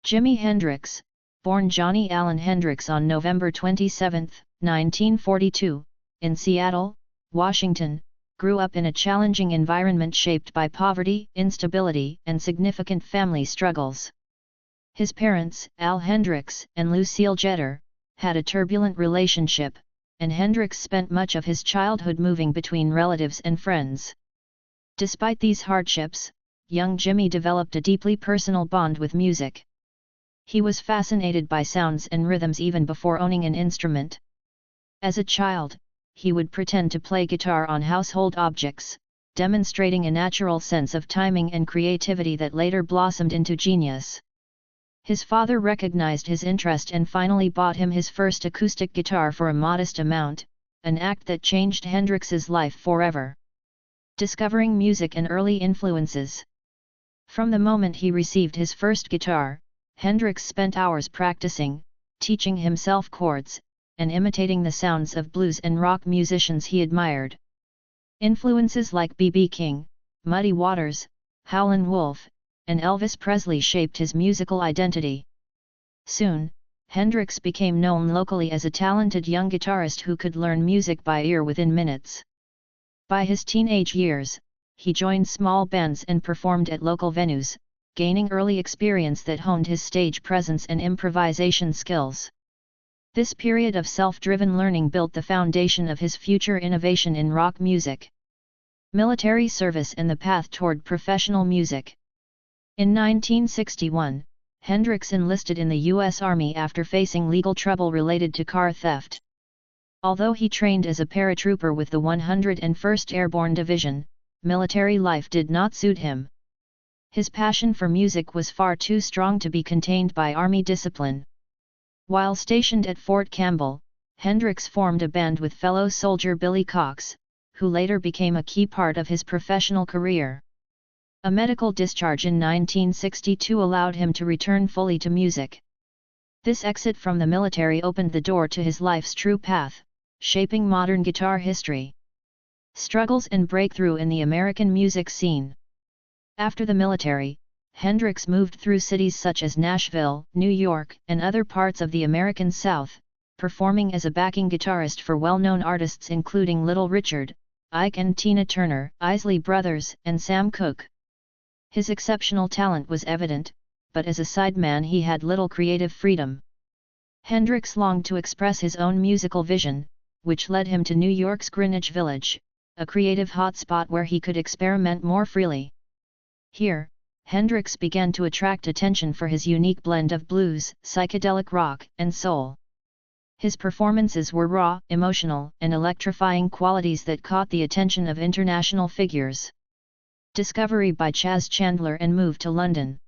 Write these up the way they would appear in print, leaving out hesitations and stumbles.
Jimi Hendrix, born Johnny Allen Hendrix on November 27, 1942, in Seattle, Washington, grew up in a challenging environment shaped by poverty, instability, and significant family struggles. His parents, Al Hendrix and Lucille Jeter, had a turbulent relationship, and Hendrix spent much of his childhood moving between relatives and friends. Despite these hardships, young Jimi developed a deeply personal bond with music. He was fascinated by sounds and rhythms even before owning an instrument. As a child, he would pretend to play guitar on household objects, demonstrating a natural sense of timing and creativity that later blossomed into genius. His father recognized his interest and finally bought him his first acoustic guitar for a modest amount, an act that changed Hendrix's life forever. Discovering music and early influences. From the moment he received his first guitar, Hendrix spent hours practicing, teaching himself chords, and imitating the sounds of blues and rock musicians he admired. Influences like B.B. King, Muddy Waters, Howlin' Wolf, and Elvis Presley shaped his musical identity. Soon, Hendrix became known locally as a talented young guitarist who could learn music by ear within minutes. By his teenage years, he joined small bands and performed at local venues, gaining early experience that honed his stage presence and improvisation skills. This period of self-driven learning built the foundation of his future innovation in rock music. Military service and the path toward professional music. In 1961, Hendrix enlisted in the U.S. Army after facing legal trouble related to car theft. Although he trained as a paratrooper with the 101st Airborne Division, military life did not suit him. His passion for music was far too strong to be contained by Army discipline. While stationed at Fort Campbell, Hendrix formed a band with fellow soldier Billy Cox, who later became a key part of his professional career. A medical discharge in 1962 allowed him to return fully to music. This exit from the military opened the door to his life's true path, shaping modern guitar history. Struggles and breakthrough in the American music scene. After the military, Hendrix moved through cities such as Nashville, New York, and other parts of the American South, performing as a backing guitarist for well-known artists including Little Richard, Ike and Tina Turner, Isley Brothers, and Sam Cooke. His exceptional talent was evident, but as a sideman he had little creative freedom. Hendrix longed to express his own musical vision, which led him to New York's Greenwich Village, a creative hotspot where he could experiment more freely. Here, Hendrix began to attract attention for his unique blend of blues, psychedelic rock, and soul. His performances were raw, emotional, and electrifying qualities that caught the attention of international figures. Discovery by Chas Chandler and move to London.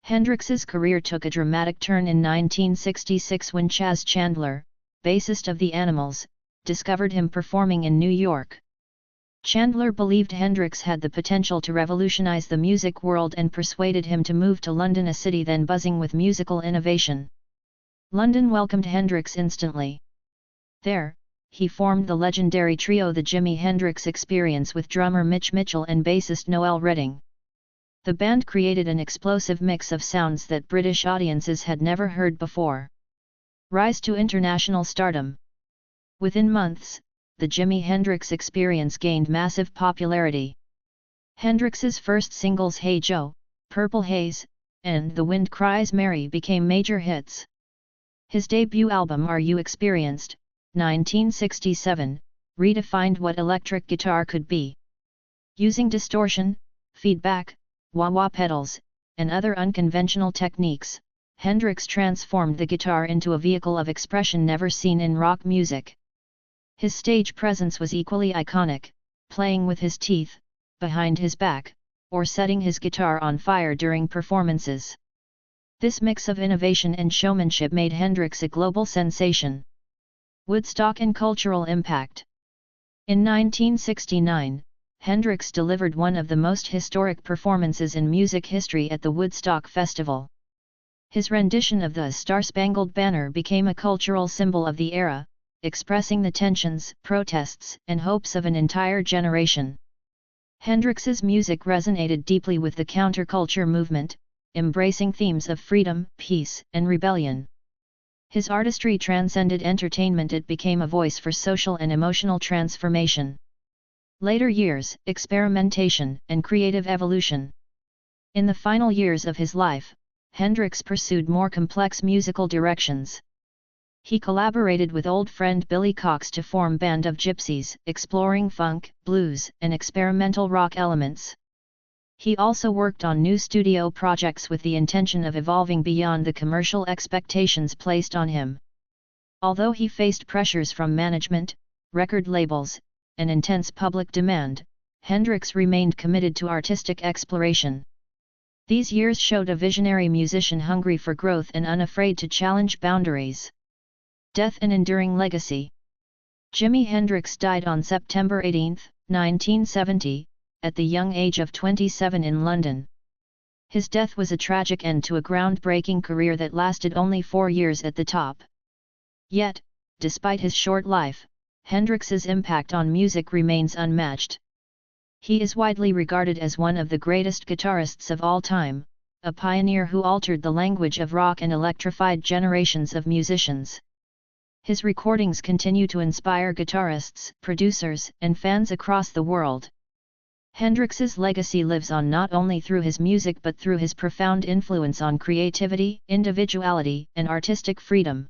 Hendrix's career took a dramatic turn in 1966 when Chas Chandler, bassist of The Animals, discovered him performing in New York. Chandler believed Hendrix had the potential to revolutionize the music world and persuaded him to move to London, a city then buzzing with musical innovation. London welcomed Hendrix instantly. There, he formed the legendary trio The Jimi Hendrix Experience with drummer Mitch Mitchell and bassist Noel Redding. The band created an explosive mix of sounds that British audiences had never heard before. Rise to international stardom. Within months, the Jimi Hendrix Experience gained massive popularity. Hendrix's first singles Hey Joe, Purple Haze, and The Wind Cries Mary became major hits. His debut album Are You Experienced, 1967, redefined what electric guitar could be. Using distortion, feedback, wah-wah pedals, and other unconventional techniques, Hendrix transformed the guitar into a vehicle of expression never seen in rock music. His stage presence was equally iconic, playing with his teeth, behind his back, or setting his guitar on fire during performances. This mix of innovation and showmanship made Hendrix a global sensation. Woodstock and cultural impact. In 1969, Hendrix delivered one of the most historic performances in music history at the Woodstock Festival. His rendition of the Star-Spangled Banner became a cultural symbol of the era, expressing the tensions, protests, and hopes of an entire generation. Hendrix's music resonated deeply with the counterculture movement, embracing themes of freedom, peace, and rebellion. His artistry transcended entertainment; it became a voice for social and emotional transformation. Later years, experimentation and creative evolution. In the final years of his life, Hendrix pursued more complex musical directions. He collaborated with old friend Billy Cox to form Band of Gypsies, exploring funk, blues, and experimental rock elements. He also worked on new studio projects with the intention of evolving beyond the commercial expectations placed on him. Although he faced pressures from management, record labels, and intense public demand, Hendrix remained committed to artistic exploration. These years showed a visionary musician hungry for growth and unafraid to challenge boundaries. Death and enduring legacy. Jimi Hendrix died on September 18, 1970, at the young age of 27 in London. His death was a tragic end to a groundbreaking career that lasted only 4 years at the top. Yet, despite his short life, Hendrix's impact on music remains unmatched. He is widely regarded as one of the greatest guitarists of all time, a pioneer who altered the language of rock and electrified generations of musicians. His recordings continue to inspire guitarists, producers, and fans across the world. Hendrix's legacy lives on not only through his music but through his profound influence on creativity, individuality, and artistic freedom.